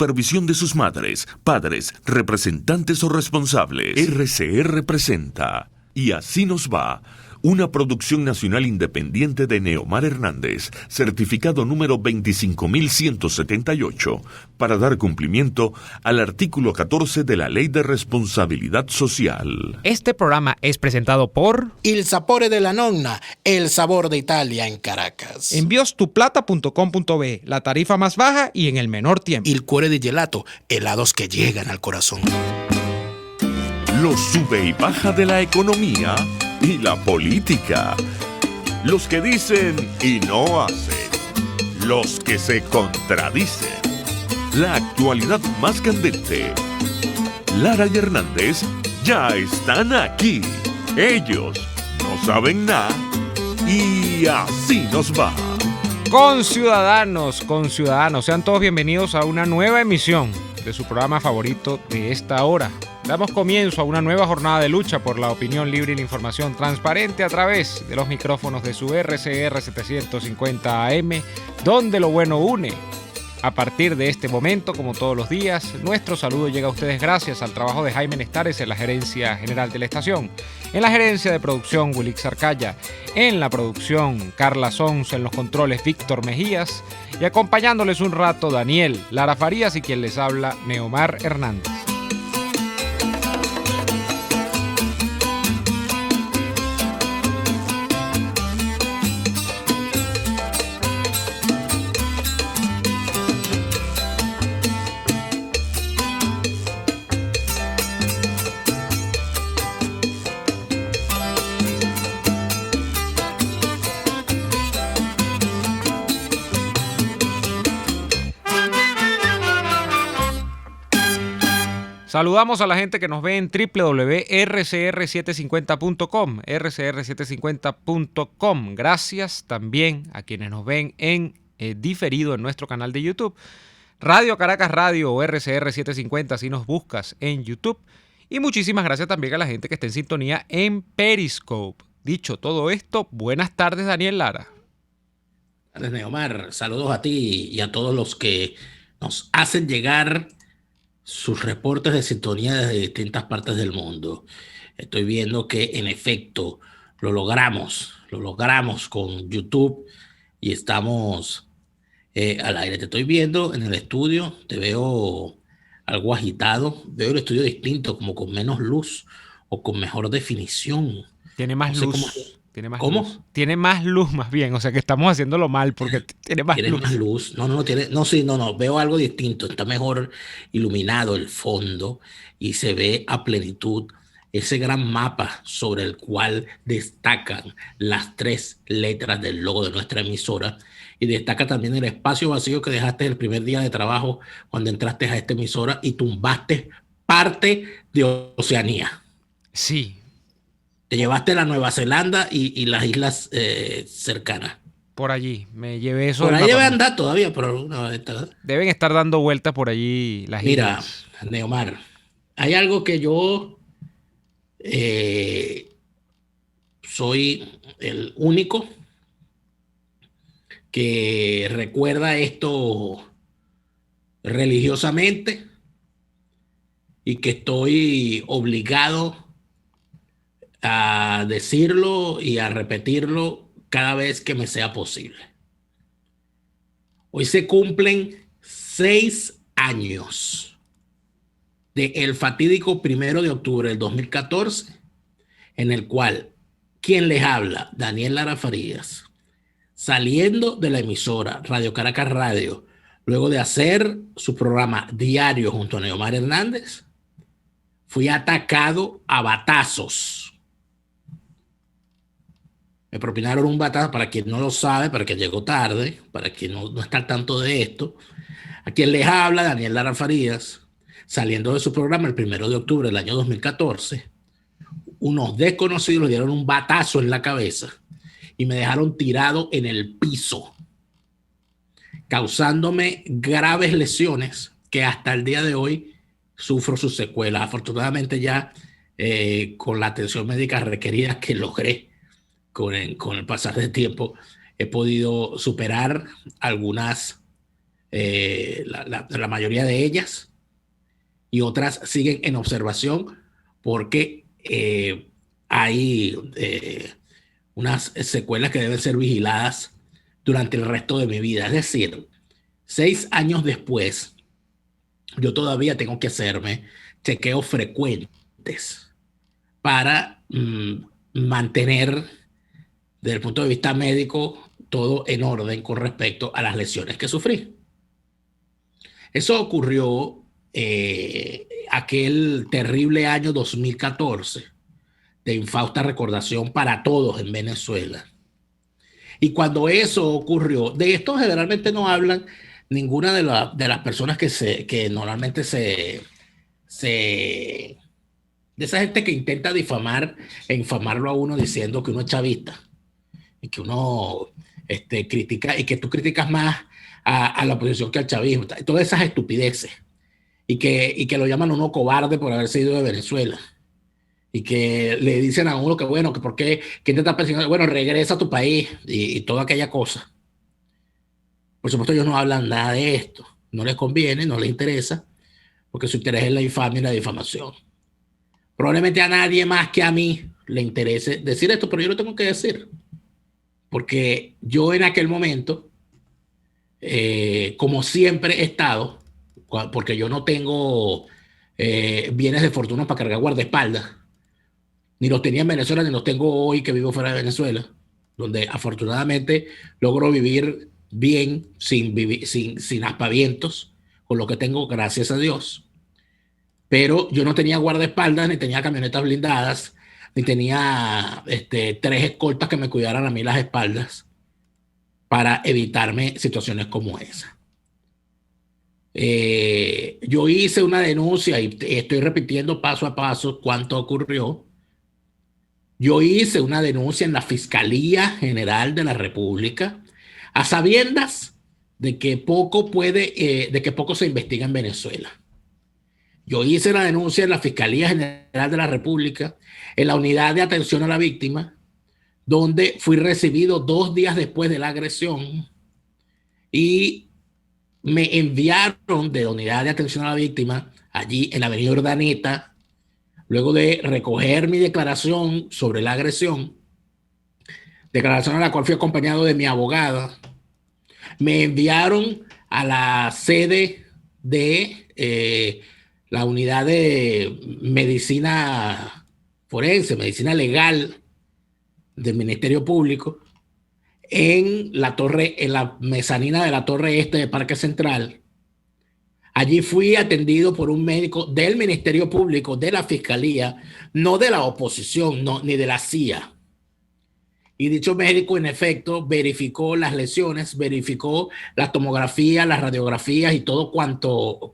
supervisión de sus madres, padres, representantes o responsables. RCR presenta Y Así Nos Va, una producción nacional independiente de Neomar Hernández, certificado número 25178, para dar cumplimiento al artículo 14 de la Ley de Responsabilidad Social. Este programa es presentado por Il Sapore della Nonna, el sabor de Italia en Caracas. enviostuplata.com.be, la tarifa más baja y en el menor tiempo. Il Cuore di Gelato, helados que llegan al corazón. Los sube y baja de la economía y la política. Los que dicen y no hacen. Los que se contradicen. La actualidad más candente. Lara y Hernández ya están aquí. Ellos no saben nada y así nos va. Conciudadanos, sean todos bienvenidos a una nueva emisión de su programa favorito de esta hora. Damos comienzo a una nueva jornada de lucha por la opinión libre y la información transparente a través de los micrófonos de su RCR 750 AM, donde lo bueno une. A partir de este momento, como todos los días, nuestro saludo llega a ustedes gracias al trabajo de Jaime Nestares en la gerencia general de la estación, en la gerencia de producción Wilix Arcaya, en la producción Carla Sons, en los controles Víctor Mejías y acompañándoles un rato Daniel Lara Farías y quien les habla Neomar Hernández. Saludamos a la gente que nos ve en www.rcr750.com, rcr750.com. Gracias también a quienes nos ven en diferido en nuestro canal de YouTube. Radio Caracas Radio o RCR750, si nos buscas en YouTube. Y muchísimas gracias también a la gente que está en sintonía en Periscope. Dicho todo esto, buenas tardes, Daniel Lara. Buenas tardes, Neomar. Saludos a ti y a todos los que nos hacen llegar sus reportes de sintonía desde distintas partes del mundo. Estoy viendo que en efecto lo logramos con YouTube y estamos al aire. Te estoy viendo en el estudio, te veo algo agitado, veo el estudio distinto, como con menos luz o con mejor definición. Tiene más luz. ¿Cómo? Luz. Tiene más luz más bien, o sea que estamos haciéndolo mal porque tiene más luz. Más luz. No, veo algo distinto, está mejor iluminado el fondo y se ve a plenitud ese gran mapa sobre el cual destacan las 3 letras del logo de nuestra emisora y destaca también el espacio vacío que dejaste el primer día de trabajo cuando entraste a esta emisora y tumbaste parte de Oceanía. Sí. Te llevaste la Nueva Zelanda y las islas cercanas. Por allí, me llevé eso. Por ahí debe andar todavía, pero deben estar dando vueltas por allí las islas. Mira, Neomar, hay algo que yo soy el único que recuerda esto religiosamente y que estoy obligado a decirlo y a repetirlo cada vez que me sea posible. Hoy se cumplen 6 años del fatídico 1 de octubre del 2014, en el cual quien les habla, Daniel Lara Farías, saliendo de la emisora Radio Caracas Radio, luego de hacer su programa diario junto a Neomar Hernández, fui atacado a batazos. Me propinaron un batazo, para quien no lo sabe, para quien llegó tarde, para quien no está al tanto de esto. A quien les habla, Daniel Lara Farías, saliendo de su programa el 1 de octubre del año 2014, unos desconocidos le dieron un batazo en la cabeza y me dejaron tirado en el piso, causándome graves lesiones que hasta el día de hoy sufro sus secuelas. Afortunadamente ya con la atención médica requerida que logré con el pasar del tiempo, he podido superar algunas la mayoría de ellas, y otras siguen en observación porque hay unas secuelas que deben ser vigiladas durante el resto de mi vida. Es decir, 6 años después, yo todavía tengo que hacerme chequeos frecuentes para mantener, desde el punto de vista médico, todo en orden con respecto a las lesiones que sufrí. Eso ocurrió aquel terrible año 2014, de infausta recordación para todos en Venezuela. Y cuando eso ocurrió, de esto generalmente no hablan ninguna de las personas que normalmente de esa gente que intenta difamar e infamarlo a uno diciendo que uno es chavista y que uno critica, y que tú criticas más a la oposición que al chavismo, todas esas estupideces, y que lo llaman a uno cobarde por haber sido de Venezuela, y que le dicen a uno que bueno, que por qué, ¿quién te está presionando? Bueno, regresa a tu país y toda aquella cosa. Por supuesto, ellos no hablan nada de esto, no les conviene, no les interesa, porque su interés es la infamia y la difamación. Probablemente a nadie más que a mí le interese decir esto, pero yo lo tengo que decir, porque yo en aquel momento, como siempre he estado, porque yo no tengo bienes de fortuna para cargar guardaespaldas, ni los tenía en Venezuela, ni los tengo hoy que vivo fuera de Venezuela, donde afortunadamente logro vivir bien, sin aspavientos, con lo que tengo, gracias a Dios. Pero yo no tenía guardaespaldas, ni tenía camionetas blindadas, ni tenía 3 escoltas que me cuidaran a mí las espaldas para evitarme situaciones como esa. Yo hice una denuncia y estoy repitiendo paso a paso cuánto ocurrió. Yo hice una denuncia en la Fiscalía General de la República, a sabiendas de que poco se investiga en Venezuela. Yo hice la denuncia en la Fiscalía General de la República, en la Unidad de Atención a la Víctima, donde fui recibido 2 días después de la agresión, y me enviaron de la Unidad de Atención a la Víctima allí en la Avenida Urdaneta. Luego de recoger mi declaración sobre la agresión, declaración a la cual fui acompañado de mi abogada, me enviaron a la sede de la unidad de medicina forense, medicina legal del Ministerio Público, en la mezanina de la torre este de Parque Central. Allí fui atendido por un médico del Ministerio Público, de la Fiscalía, no de la oposición, no, ni de la CIA. Y dicho médico, en efecto, verificó las lesiones, verificó las tomografías, las radiografías y todo cuanto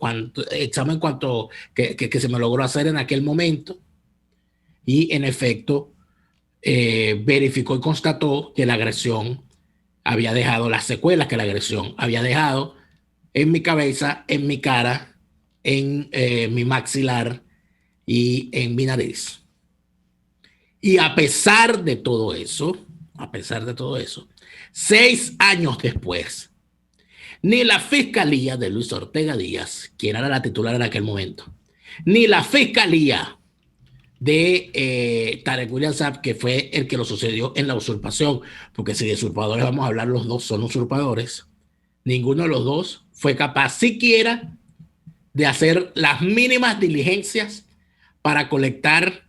examen que se me logró hacer en aquel momento. Y en efecto, verificó y constató que la agresión había dejado las secuelas que la agresión había dejado en mi cabeza, en mi cara, en mi maxilar y en mi nariz. Y a pesar de todo eso, 6 años después, ni la Fiscalía de Luis Ortega Díaz, quien era la titular en aquel momento, ni la Fiscalía de Tarek William Saab, que fue el que lo sucedió en la usurpación, porque si de usurpadores vamos a hablar, los dos son usurpadores, ninguno de los dos fue capaz siquiera de hacer las mínimas diligencias para colectar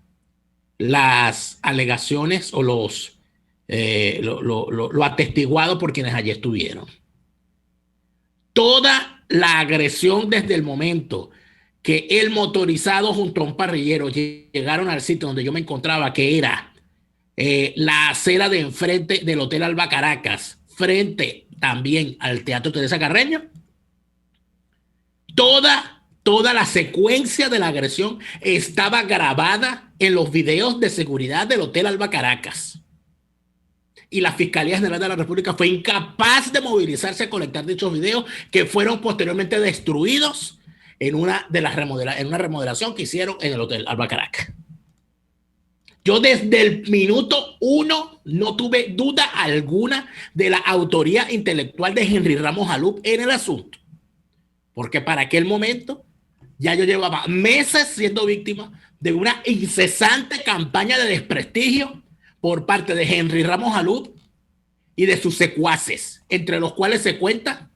las alegaciones o lo atestiguado por quienes allí estuvieron. Toda la agresión desde el momento que el motorizado junto a un parrillero llegaron al sitio donde yo me encontraba, que era la acera de enfrente del Hotel Alba Caracas, frente también al Teatro Teresa Carreño, toda la secuencia de la agresión estaba grabada en los videos de seguridad del Hotel Alba Caracas. Y la Fiscalía General de la República fue incapaz de movilizarse a colectar dichos videos, que fueron posteriormente destruidos en una remodelación que hicieron en el Hotel Alba Caracas. Yo desde el minuto 1 no tuve duda alguna de la autoría intelectual de Henry Ramos Alup en el asunto. porque para aquel momento ya yo llevaba meses siendo víctima de una incesante campaña de desprestigio por parte de Henry Ramos Alud y de sus secuaces, entre los cuales se cuenta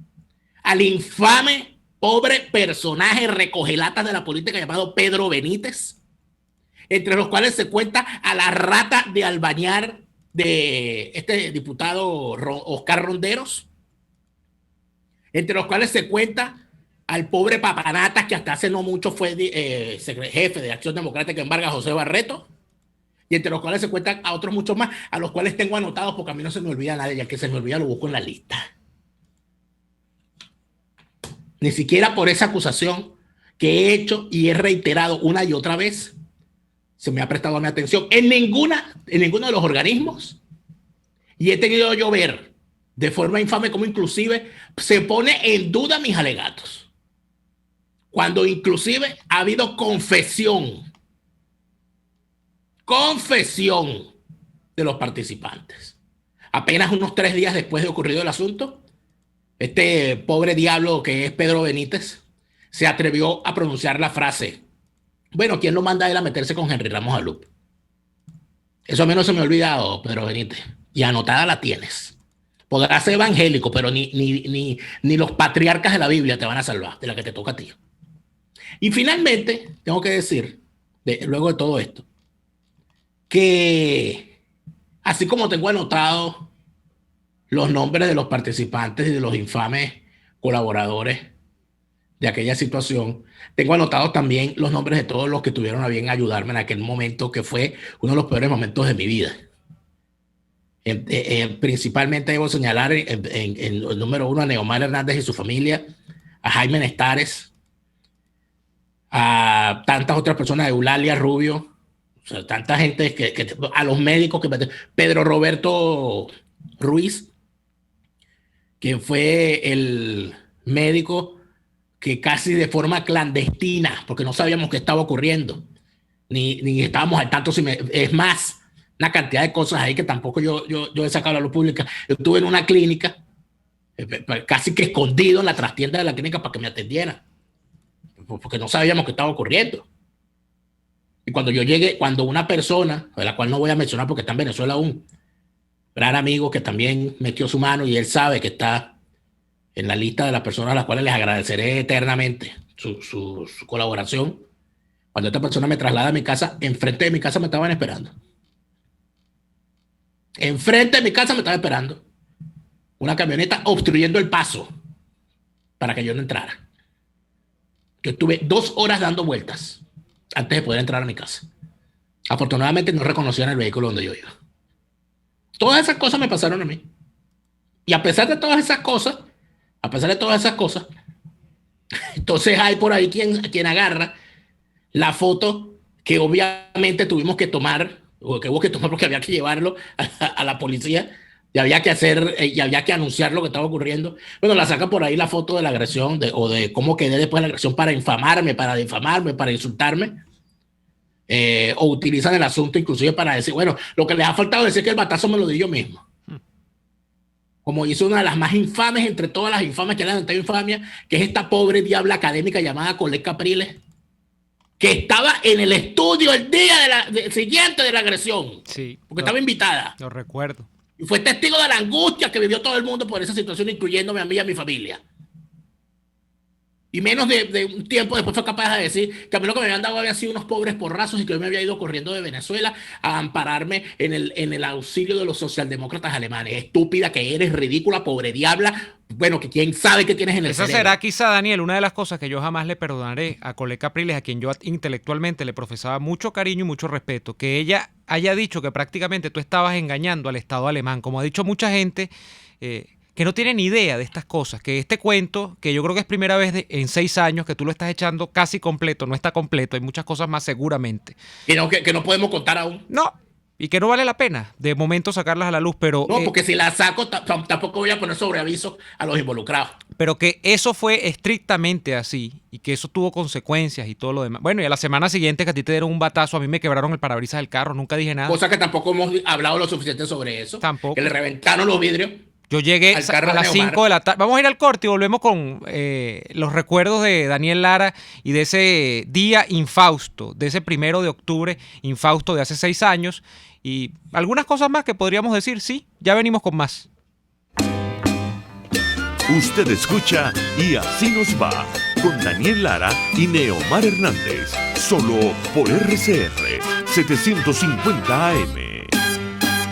al infame, pobre personaje recogelatas de la política llamado Pedro Benítez, entre los cuales se cuenta a la rata de Albañar de este diputado Oscar Ronderos, entre los cuales se cuenta al pobre Papanatas, que hasta hace no mucho fue jefe de Acción Democrática en Vargas, José Barreto, y entre los cuales se cuentan a otros muchos más, a los cuales tengo anotados porque a mí no se me olvida nadie, ya que se me olvida lo busco en la lista. Ni siquiera por esa acusación que he hecho y he reiterado una y otra vez se me ha prestado mi atención en ninguno de los organismos, y he tenido yo ver de forma infame como inclusive se pone en duda mis alegatos, cuando inclusive ha habido confesión de los participantes. Apenas unos 3 días después de ocurrido el asunto, este pobre diablo que es Pedro Benítez se atrevió a pronunciar la frase: bueno, ¿quién lo manda a él a meterse con Henry Ramos Alud? Eso a mí no se me ha olvidado, Pedro Benítez, y anotada la tienes. Podrá ser evangélico, pero ni los patriarcas de la Biblia te van a salvar de la que te toca a ti. Y finalmente, tengo que decir, luego de todo esto, que así como tengo anotado los nombres de los participantes y de los infames colaboradores de aquella situación, tengo anotados también los nombres de todos los que tuvieron a bien ayudarme en aquel momento, que fue uno de los peores momentos de mi vida. Principalmente debo señalar en el número 1 a Neomar Hernández y su familia, a Jaime Nestares, a tantas otras personas, a Eulalia Rubio, o sea, tanta gente, a los médicos, Pedro Roberto Ruiz, quien fue el médico que casi de forma clandestina, porque no sabíamos qué estaba ocurriendo, ni estábamos al tanto, es más, una cantidad de cosas ahí que tampoco yo he sacado a la luz pública. Yo estuve en una clínica, casi que escondido en la trastienda de la clínica para que me atendieran, porque no sabíamos qué estaba ocurriendo. Y cuando yo llegué, cuando una persona, de la cual no voy a mencionar porque está en Venezuela un gran amigo que también metió su mano y él sabe que está en la lista de las personas a las cuales les agradeceré eternamente su colaboración, cuando esta persona me traslada a mi casa, enfrente de mi casa me estaban esperando. Enfrente de mi casa me estaba esperando una camioneta obstruyendo el paso para que yo no entrara. Yo estuve 2 horas dando vueltas antes de poder entrar a mi casa. Afortunadamente no reconocían el vehículo donde yo iba. Todas esas cosas me pasaron a mí. Y a pesar de todas esas cosas, entonces hay por ahí quien agarra la foto que obviamente tuvimos que tomar, o que hubo que tomar porque había que llevarlo a la policía, y había que hacer, y había que anunciar lo que estaba ocurriendo. Bueno, la saca por ahí la foto de la agresión, o de cómo quedé después de la agresión, para infamarme, para difamarme, para insultarme, o utilizan el asunto inclusive para decir, bueno, lo que les ha faltado decir que el batazo me lo di yo mismo. Como hizo una de las más infames entre todas las infames que le han dado infamia, que es esta pobre diabla académica llamada Colette Capriles, que estaba en el estudio el día siguiente de la agresión. Sí, porque estaba invitada. Lo recuerdo. Y fue testigo de la angustia que vivió todo el mundo por esa situación, incluyéndome a mí y a mi familia. Y menos de un tiempo después fue capaz de decir que a mí lo que me habían dado habían sido unos pobres porrazos y que yo me había ido corriendo de Venezuela a ampararme en el auxilio de los socialdemócratas alemanes. Estúpida que eres, ridícula, pobre diabla. Bueno, que quién sabe qué tienes en el cerebro. Esa será quizá, Daniel, una de las cosas que yo jamás le perdonaré a Colette Capriles, a quien yo intelectualmente le profesaba mucho cariño y mucho respeto, que ella haya dicho que prácticamente tú estabas engañando al Estado alemán, como ha dicho mucha gente que no tiene ni idea de estas cosas, que este cuento, que yo creo que es primera vez en 6 años que tú lo estás echando casi completo, no está completo, hay muchas cosas más seguramente. Que no podemos contar aún. No, y que no vale la pena de momento sacarlas a la luz, pero... No, porque si las saco tampoco voy a poner sobre aviso a los involucrados. Pero que eso fue estrictamente así y que eso tuvo consecuencias y todo lo demás. Bueno, y a la semana siguiente que a ti te dieron un batazo, a mí me quebraron el parabrisas del carro, nunca dije nada. Cosa que tampoco hemos hablado lo suficiente sobre eso. Tampoco. Que le reventaron los vidrios. Yo llegué Al carro a las de Neomar. 5 de la tarde. Vamos a ir al corte y volvemos con los recuerdos de Daniel Lara y de ese día infausto, de ese 1 de octubre infausto de hace 6 años. Y algunas cosas más que podríamos decir, sí, ya venimos con más. Usted escucha Y Así Nos Va con Daniel Lara y Neomar Hernández, solo por RCR 750 AM.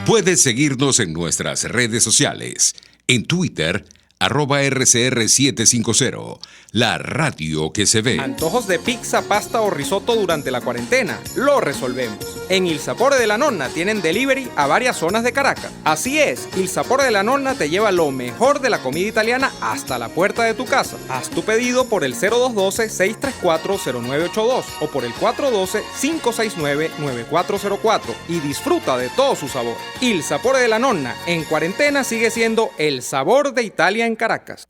Puedes seguirnos en nuestras redes sociales. En Twitter, @RCR750, la radio que se ve. Antojos de pizza, pasta o risotto durante la cuarentena. Lo resolvemos. En Il Sapore de la Nonna tienen delivery a varias zonas de Caracas. Así es, Il Sapore de la Nonna te lleva lo mejor de la comida italiana hasta la puerta de tu casa. Haz tu pedido por el 0212-634-0982 o por el 412-569-9404 y disfruta de todo su sabor. Il Sapore de la Nonna en cuarentena sigue siendo el sabor de Italia en Caracas.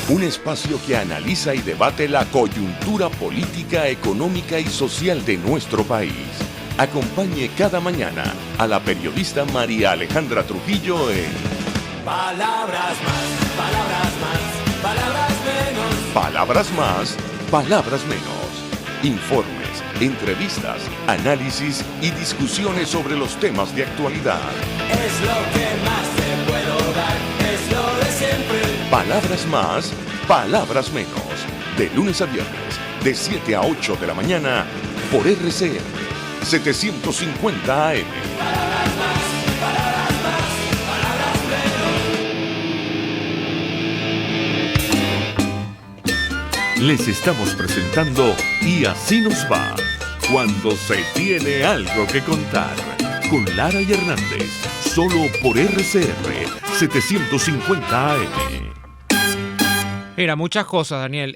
Un espacio que analiza y debate la coyuntura política, económica y social de nuestro país. Acompañe cada mañana a la periodista María Alejandra Trujillo en Palabras más, palabras más, palabras menos. Palabras Más, Palabras Menos. Informes, entrevistas, análisis y discusiones sobre los temas de actualidad. Es lo que más te puedo dar, es lo de siempre. Palabras Más, Palabras Menos. De lunes a viernes, de 7 a 8 de la mañana, por RCR 750 AM. Palabras más, palabras más, palabras menos. Les estamos presentando Y Así Nos Va, cuando se tiene algo que contar, con Lara y Hernández, solo por RCR 750 AM. Mira, muchas cosas, Daniel.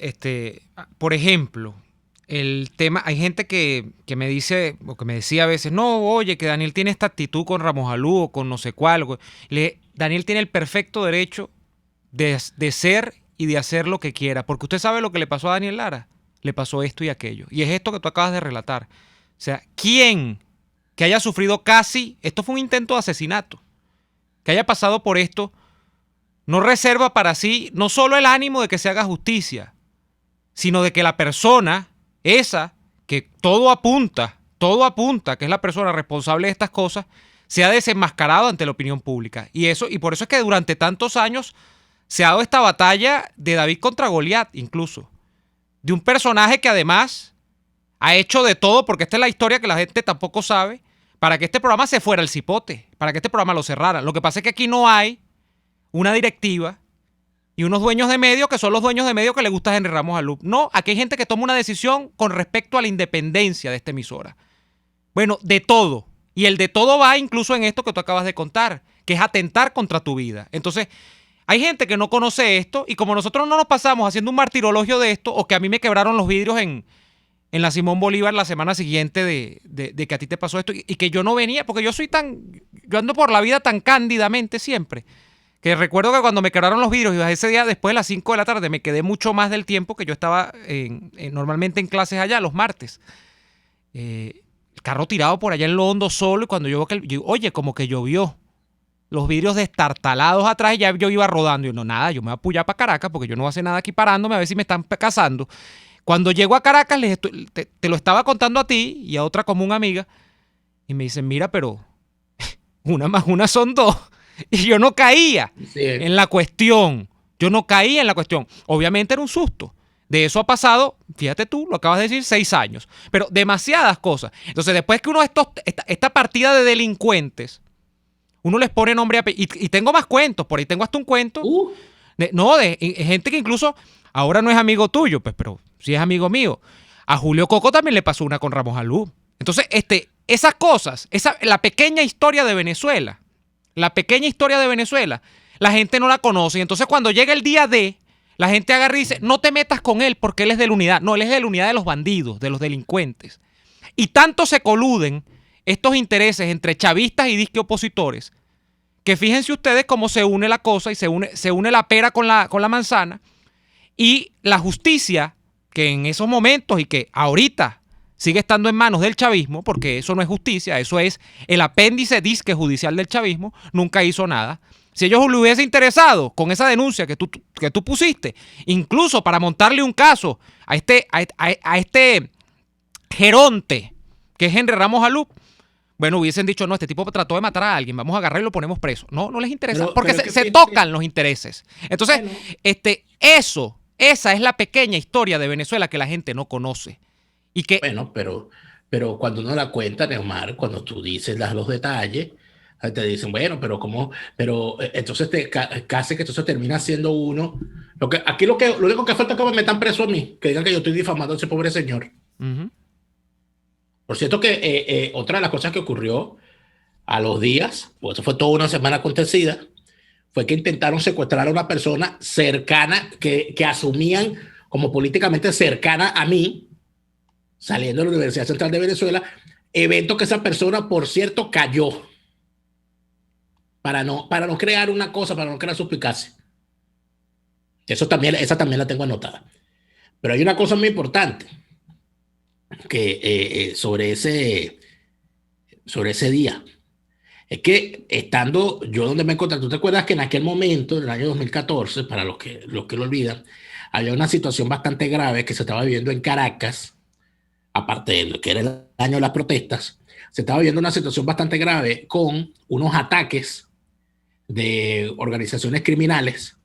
Por ejemplo, el tema, hay gente que me dice, o que me decía a veces, no, oye, que Daniel tiene esta actitud con Ramos Alú o con no sé cuál. Daniel tiene el perfecto derecho de ser y de hacer lo que quiera, porque usted sabe lo que le pasó a Daniel Lara. Le pasó esto y aquello. Y es esto que tú acabas de relatar. O sea, ¿quién que haya sufrido esto fue un intento de asesinato, que haya pasado por esto, no reserva para sí no solo el ánimo de que se haga justicia, sino de que la persona esa, que todo apunta, que es la persona responsable de estas cosas, sea desenmascarado ante la opinión pública? Y por eso es que durante tantos años se ha dado esta batalla de David contra Goliat, incluso. De un personaje que además ha hecho de todo, porque esta es la historia que la gente tampoco sabe, para que este programa se fuera al cipote, para que este programa lo cerrara. Lo que pasa es que aquí no hay una directiva y unos dueños de medios que son los dueños de medios que le gusta a Henry Ramos Alú. No, aquí hay gente que toma una decisión con respecto a la independencia de esta emisora. Bueno, de todo. Y el de todo va incluso en esto que tú acabas de contar, que es atentar contra tu vida. Entonces, hay gente que no conoce esto y como nosotros no nos pasamos haciendo un martirologio de esto, o que a mí me quebraron los vidrios en la Simón Bolívar la semana siguiente de que a ti te pasó esto y que yo no venía, porque yo ando por la vida tan cándidamente siempre, que recuerdo que cuando me quebraron los vidrios y ese día después de las 5 de la tarde me quedé mucho más del tiempo que yo estaba normalmente en clases allá los martes. El carro tirado por allá en lo hondo solo, y cuando yo veo oye, como que llovió. Los vidrios destartalados atrás y ya yo iba rodando. Y no, nada, yo me voy a apoyar para Caracas porque yo no voy a hacer nada aquí parándome a ver si me están cazando. Cuando llego a Caracas, te lo estaba contando a ti y a otra común amiga, y me dicen, mira, pero 1 más 1 son 2. Y yo no caía en la cuestión. Obviamente era un susto. De eso ha pasado, fíjate tú, lo acabas de decir, 6 años. Pero demasiadas cosas. Entonces, después que uno de esta partida de delincuentes, uno les pone nombre y tengo más cuentos. Por ahí tengo hasta un cuento. De gente que incluso ahora no es amigo tuyo, pues, pero sí es amigo mío. A Julio Coco también le pasó una con Ramos Alú. Entonces, esas cosas, la pequeña historia de Venezuela, la gente no la conoce. Y entonces, cuando llega el día D, la gente agarra y dice, no te metas con él porque él es de la unidad. No, él es de la unidad de los bandidos, de los delincuentes. Y tanto se coluden estos intereses entre chavistas y disque opositores, que fíjense ustedes cómo se une la cosa y se une la pera con la manzana, y la justicia, que en esos momentos y que ahorita sigue estando en manos del chavismo, porque eso no es justicia, eso es el apéndice disque judicial del chavismo, nunca hizo nada. Si ellos les hubiese interesado con esa denuncia que tú pusiste, incluso para montarle un caso a este geronte que es Henry Ramos Alup, bueno, hubiesen dicho, no, este tipo trató de matar a alguien, vamos a agarrarlo y lo ponemos preso. No, no les interesa, porque se tocan los intereses. Entonces, bueno, esa es la pequeña historia de Venezuela que la gente no conoce. Y que, bueno, pero cuando uno la cuenta, Neomar, cuando tú dices los detalles, te dicen, bueno, pero ¿cómo? Pero entonces casi que entonces termina siendo uno. Aquí lo único que falta es que me metan preso a mí, que digan que yo estoy difamando a ese pobre señor. Por cierto que otra de las cosas que ocurrió a los días, pues eso fue toda una semana acontecida, fue que intentaron secuestrar a una persona cercana, que asumían como políticamente cercana a mí, saliendo de la Universidad Central de Venezuela, evento que esa persona, por cierto, cayó. Para no crear una cosa, para no crear suspicacia. Esa también la tengo anotada. Pero hay una cosa muy importante que sobre ese día. Es que estando yo donde me encontré, tú te acuerdas que en aquel momento, en el año 2014, para los que lo olvidan, había una situación bastante grave que se estaba viviendo en Caracas, aparte de lo que era el año de las protestas, se estaba viviendo una situación bastante grave con unos ataques de organizaciones criminales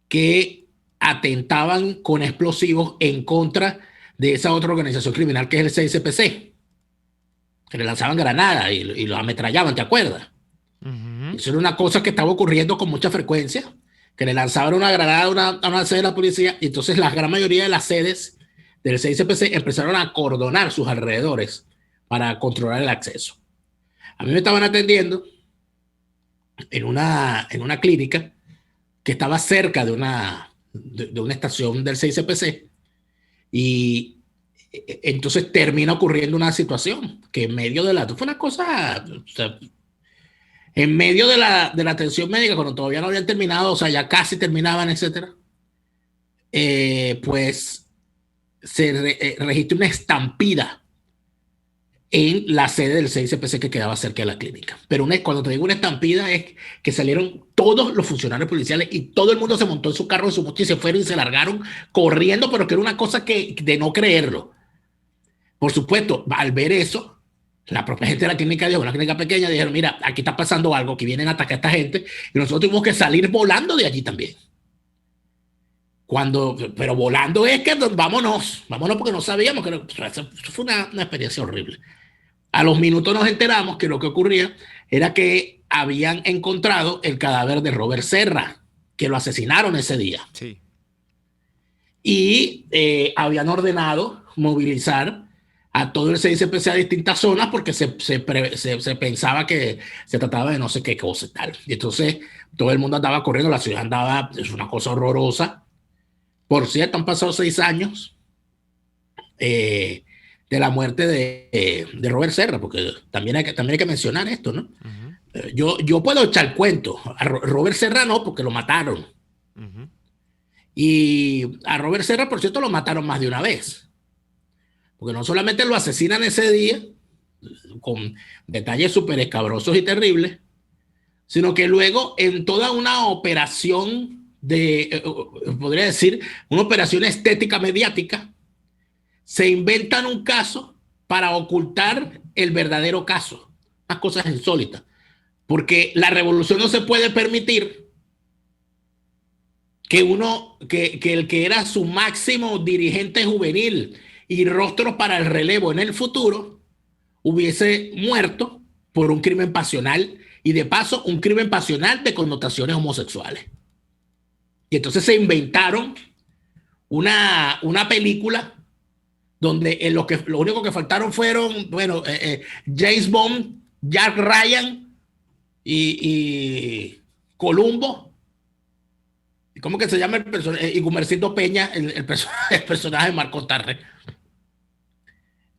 que atentaban con explosivos en contra de esa otra organización criminal que es el CICPC, que le lanzaban granadas y los ametrallaban, ¿te acuerdas? Eso era una cosa que estaba ocurriendo con mucha frecuencia, que le lanzaban una granada a una sede de la policía, y entonces la gran mayoría de las sedes del CICPC empezaron a acordonar sus alrededores para controlar el acceso. A mí me estaban atendiendo en una clínica que estaba cerca de una estación del CICPC, y entonces termina ocurriendo una situación que en medio de fue una cosa, o sea, en medio de la atención médica, cuando todavía no habían terminado, o sea, ya casi terminaban, etcétera, pues se registró una estampida en la sede del CICPC que quedaba cerca de la clínica. Pero cuando te digo una estampida es que salieron todos los funcionarios policiales y todo el mundo se montó en su carro, en su moto, y se fueron y se largaron corriendo, pero que era una cosa de no creerlo. Por supuesto, al ver eso, la propia gente de la clínica, una clínica pequeña, dijeron, mira, aquí está pasando algo, que vienen a atacar a esta gente, y nosotros tuvimos que salir volando de allí también. Pero volando es que vámonos porque no sabíamos que eso fue una experiencia horrible. A los minutos nos enteramos que lo que ocurría era que habían encontrado el cadáver de Robert Serra, que lo asesinaron ese día. Sí. Y habían ordenado movilizar a todo el CICPC a distintas zonas porque se pensaba que se trataba de no sé qué cosa y tal. Y entonces todo el mundo andaba corriendo, la ciudad andaba, es una cosa horrorosa. Por cierto, han pasado 6 años de la muerte de Robert Serra, porque también hay que mencionar esto, ¿no? Yo puedo echar el cuento. A Robert Serra no, porque lo mataron. Y a Robert Serra, por cierto, lo mataron más de una vez. Porque no solamente lo asesinan ese día, con detalles súper escabrosos y terribles, sino que luego en toda una operación podría decir, una operación estética mediática, se inventan un caso para ocultar el verdadero caso. Unas cosas insólitas. Porque la revolución no se puede permitir que el que era su máximo dirigente juvenil y rostro para el relevo en el futuro hubiese muerto por un crimen pasional, y de paso un crimen pasional de connotaciones homosexuales. Y entonces se inventaron una película donde lo único que faltaron fueron, James Bond, Jack Ryan y Columbo. ¿Cómo que se llama el personaje? Y Gumercindo Peña, el personaje de Marco Tarre.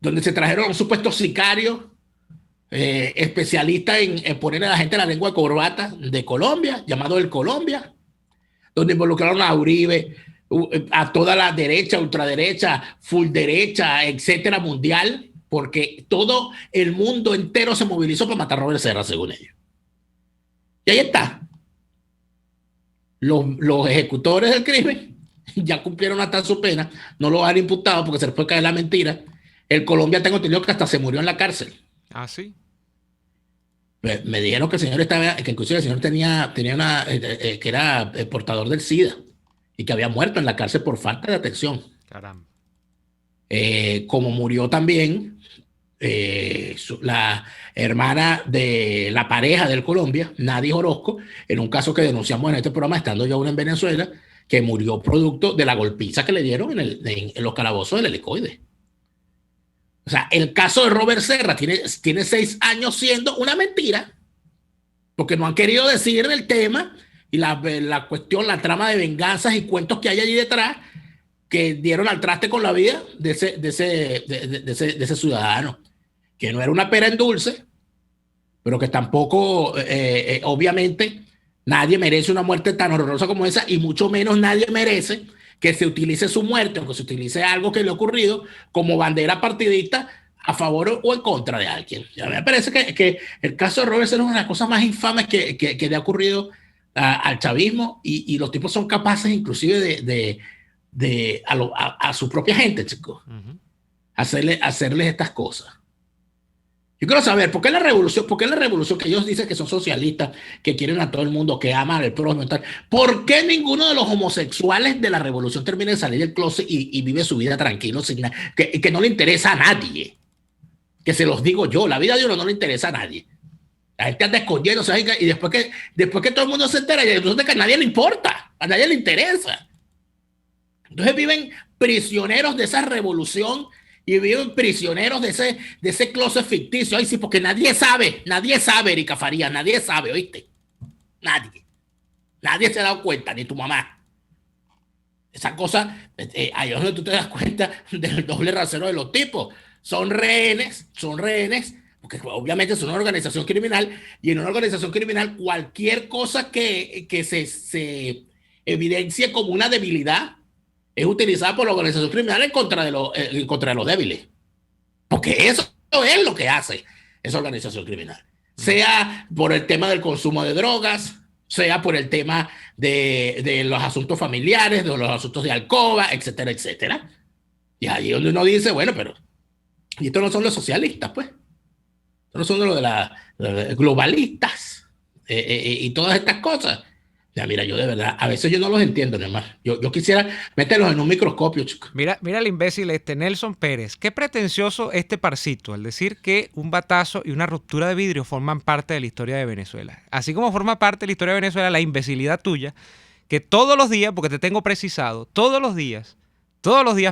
Donde se trajeron a un supuesto sicario especialista en poner a la gente la lengua de corbata de Colombia, llamado el Colombia, donde involucraron a Uribe, a toda la derecha, ultraderecha, full derecha, etcétera, mundial, porque todo el mundo entero se movilizó para matar a Robert Serra, según ellos. Y ahí está. Los ejecutores del crimen ya cumplieron hasta su pena, no lo han imputado porque se les puede caer la mentira. El Colombia, tengo entendido que hasta se murió en la cárcel. Ah, sí. Me dijeron que el señor estaba, que inclusive el señor tenía una, que era portador del SIDA y que había muerto en la cárcel por falta de atención. Caramba. Como murió también la hermana de la pareja del Colombia, Nadie Orozco, en un caso que denunciamos en este programa, estando yo aún en Venezuela, que murió producto de la golpiza que le dieron en los calabozos del Helicoide. O sea, el caso de Robert Serra tiene 6 años siendo una mentira, porque no han querido decir el tema y la cuestión, la trama de venganzas y cuentos que hay allí detrás, que dieron al traste con la vida de ese ciudadano, que no era una pera en dulce, pero que tampoco, obviamente, nadie merece una muerte tan horrorosa como esa, y mucho menos nadie merece que se utilice su muerte o que se utilice algo que le ha ocurrido como bandera partidista a favor o en contra de alguien. Ya me parece que el caso de Robert Serra es una de las cosas más infames que le ha ocurrido al chavismo, y los tipos son capaces inclusive a su propia gente, chicos, hacerles estas cosas. Yo quiero saber, ¿por qué la revolución que ellos dicen que son socialistas, que quieren a todo el mundo, que aman al prójimo y tal? ¿Por qué ninguno de los homosexuales de la revolución termina de salir del closet y vive su vida tranquilo, sin que no le interesa a nadie? Que se los digo yo, la vida de uno no le interesa a nadie. La gente anda escondiéndose y después que todo el mundo se entera, y resulta que a nadie le importa, a nadie le interesa. Entonces viven prisioneros de esa revolución y viven prisioneros de ese closet ficticio. Ay, sí, porque nadie sabe, Erika Farías, nadie sabe, ¿oíste? Nadie se ha dado cuenta, ni tu mamá. Esa cosa, ahí es donde tú te das cuenta del doble rasero de los tipos. Son rehenes, porque obviamente son una organización criminal, y en una organización criminal cualquier cosa que se evidencie como una debilidad es utilizada por la organización criminal en contra de los débiles. Porque eso es lo que hace esa organización criminal. Sea por el tema del consumo de drogas, sea por el tema de los asuntos familiares, de los asuntos de alcoba, etcétera, etcétera. Y ahí es donde uno dice, bueno, pero y estos no son los socialistas, pues. Estos no son los de los globalistas y todas estas cosas. Ya, mira, yo de verdad, a veces yo no los entiendo, Neymar. Yo quisiera meterlos en un microscopio, chico. Mira el imbécil Nelson Pérez. Qué pretencioso este parcito al decir que un batazo y una ruptura de vidrio forman parte de la historia de Venezuela. Así como forma parte de la historia de Venezuela la imbecilidad tuya, que todos los días, porque te tengo precisado, todos los días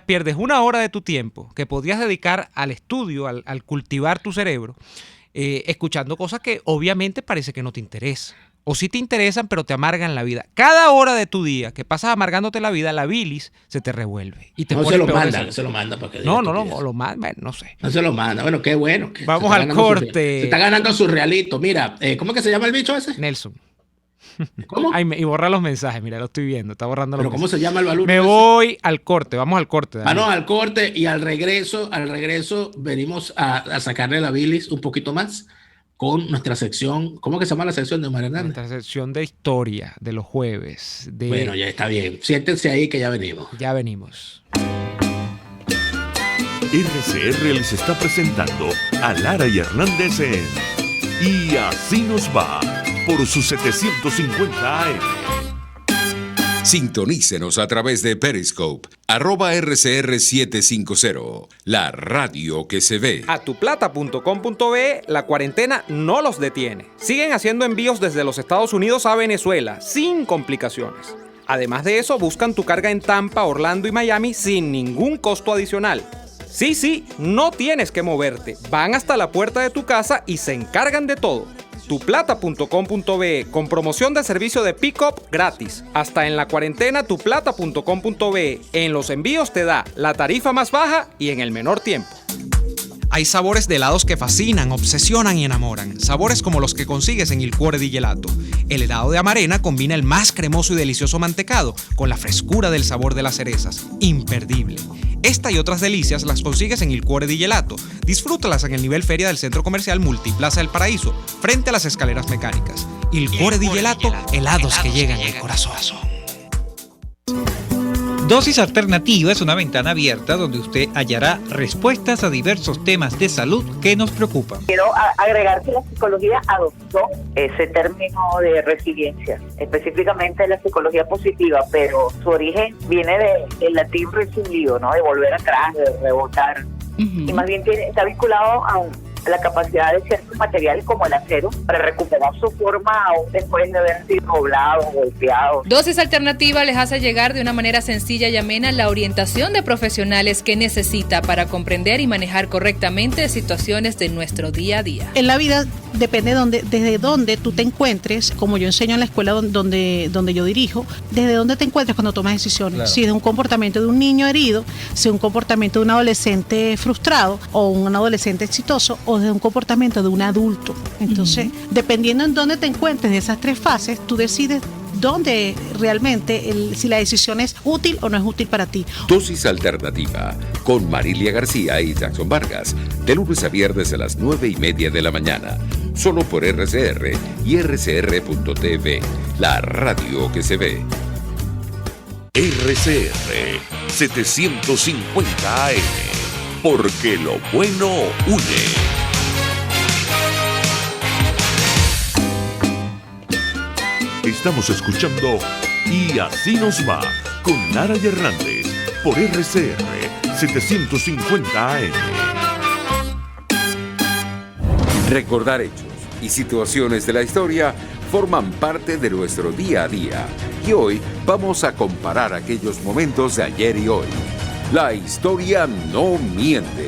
pierdes 1 hora de tu tiempo que podrías dedicar al estudio, al cultivar tu cerebro, escuchando cosas que obviamente parece que no te interesan. O sí te interesan, pero te amargan la vida. Cada hora de tu día que pasas amargándote la vida, la bilis se te revuelve. Y te no se lo manda para que no lo manda, bueno, no sé. No se lo manda, bueno, qué bueno. Vamos al corte. Se está ganando su realito. Mira, ¿cómo es que se llama el bicho ese? Nelson. ¿Cómo? Ay, y borra los mensajes, mira, lo estoy viendo, está borrando los mensajes. ¿Cómo se llama el balón? Me voy al corte, vamos al corte. Vamos al corte, y al regreso venimos a sacarle la bilis un poquito más con nuestra sección. ¿Cómo que se llama la sección de Omar Hernández? Nuestra sección de historia de los jueves. Bueno, ya está bien. Siéntense ahí que ya venimos. Ya venimos. RCR les está presentando a Lara y Hernández en Y Así Nos Va por sus 750 AM. Sintonícenos a través de Periscope, @RCR750, la radio que se ve. Atuplata.com.be, la cuarentena no los detiene. Siguen haciendo envíos desde los Estados Unidos a Venezuela, sin complicaciones. Además de eso, buscan tu carga en Tampa, Orlando y Miami sin ningún costo adicional. Sí, no tienes que moverte. Van hasta la puerta de tu casa y se encargan de todo. Tuplata.com.be, con promoción de servicio de pick-up gratis. Hasta en la cuarentena, tuplata.com.be. En los envíos te da la tarifa más baja y en el menor tiempo. Hay sabores de helados que fascinan, obsesionan y enamoran. Sabores como los que consigues en Il Cuore di Gelato. El helado de Amarena combina el más cremoso y delicioso mantecado con la frescura del sabor de las cerezas. Imperdible. Esta y otras delicias las consigues en Il Cuore di Gelato. Disfrútalas en el nivel feria del Centro Comercial Multiplaza del Paraíso, frente a las escaleras mecánicas. Il Cuore di Gelato, helados que llegan al corazón. Dosis Alternativa es una ventana abierta donde usted hallará respuestas a diversos temas de salud que nos preocupan. Quiero agregar que la psicología adoptó ese término de resiliencia, específicamente la psicología positiva, pero su origen viene del latín resilio, ¿no? De volver atrás, de rebotar. Y más bien está vinculado a la capacidad de ciertos materiales como el acero para recuperar su forma aún después de haber sido doblado, golpeado. Dosis Alternativa les hace llegar de una manera sencilla y amena la orientación de profesionales que necesita para comprender y manejar correctamente situaciones de nuestro día a día. En la vida depende desde dónde tú te encuentres, como yo enseño en la escuela donde yo dirijo, desde dónde te encuentres cuando tomas decisiones. Claro. Si es un comportamiento de un niño herido, si es un comportamiento de un adolescente frustrado o un adolescente exitoso, o de un comportamiento de un adulto. Entonces, dependiendo en dónde te encuentres de esas tres fases, tú decides dónde realmente, si la decisión es útil o no es útil para ti. Dosis Alternativa, con Marilia García y Jackson Vargas, de lunes a viernes a las 9:30 de la mañana, solo por RCR y rcr.tv, la radio que se ve. RCR 750 AM, porque lo bueno une. Estamos escuchando Y Así Nos Va con Lara y Hernández por RCR 750 AM. Recordar hechos y situaciones de la historia forman parte de nuestro día a día. Y hoy vamos a comparar aquellos momentos de ayer y hoy. La historia no miente.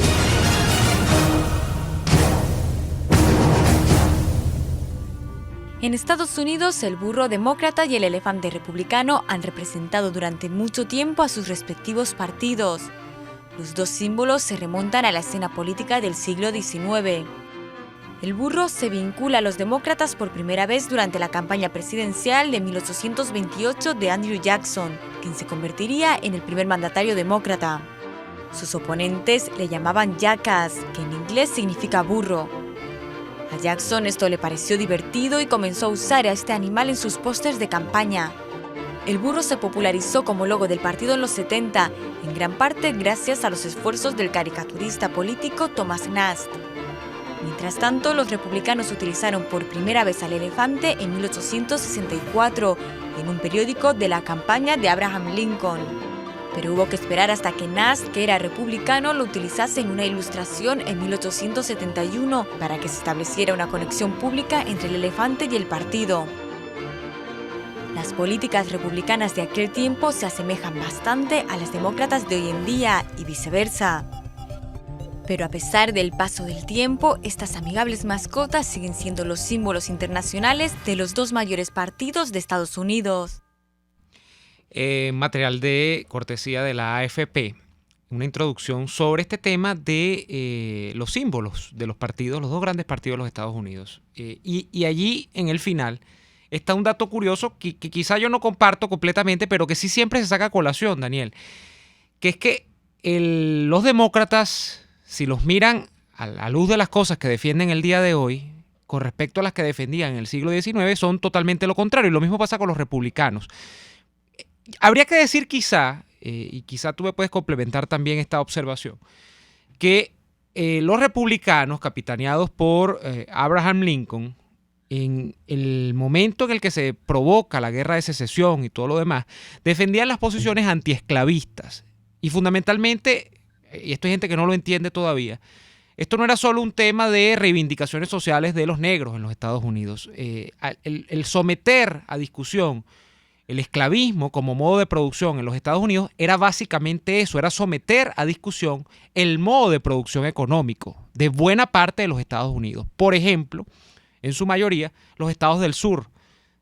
En Estados Unidos, el burro demócrata y el elefante republicano han representado durante mucho tiempo a sus respectivos partidos. Los dos símbolos se remontan a la escena política del siglo XIX. El burro se vincula a los demócratas por primera vez durante la campaña presidencial de 1828 de Andrew Jackson, quien se convertiría en el primer mandatario demócrata. Sus oponentes le llamaban jackass, que en inglés significa burro. A Jackson esto le pareció divertido y comenzó a usar a este animal en sus pósters de campaña. El burro se popularizó como logo del partido en los 70, en gran parte gracias a los esfuerzos del caricaturista político Thomas Nast. Mientras tanto, los republicanos utilizaron por primera vez al elefante en 1864, en un periódico de la campaña de Abraham Lincoln. Pero hubo que esperar hasta que Nast, que era republicano, lo utilizase en una ilustración en 1871 para que se estableciera una conexión pública entre el elefante y el partido. Las políticas republicanas de aquel tiempo se asemejan bastante a las demócratas de hoy en día y viceversa. Pero a pesar del paso del tiempo, estas amigables mascotas siguen siendo los símbolos internacionales de los dos mayores partidos de Estados Unidos. Material de cortesía de la AFP, una introducción sobre este tema de los símbolos de los partidos, los dos grandes partidos de los Estados Unidos. Y allí, en el final, está un dato curioso que quizá yo no comparto completamente, pero que sí siempre se saca a colación, Daniel, que es que los demócratas, si los miran a la luz de las cosas que defienden el día de hoy, con respecto a las que defendían en el siglo XIX, son totalmente lo contrario. Y lo mismo pasa con los republicanos. Habría que decir quizá, y quizá tú me puedes complementar también esta observación, que los republicanos, capitaneados por Abraham Lincoln, en el momento en el que se provoca la guerra de secesión y todo lo demás, defendían las posiciones antiesclavistas. Y fundamentalmente, y esto hay gente que no lo entiende todavía, esto no era solo un tema de reivindicaciones sociales de los negros en los Estados Unidos. El someter a discusión el esclavismo como modo de producción en los Estados Unidos era básicamente eso, era someter a discusión el modo de producción económico de buena parte de los Estados Unidos. Por ejemplo, en su mayoría, los estados del sur,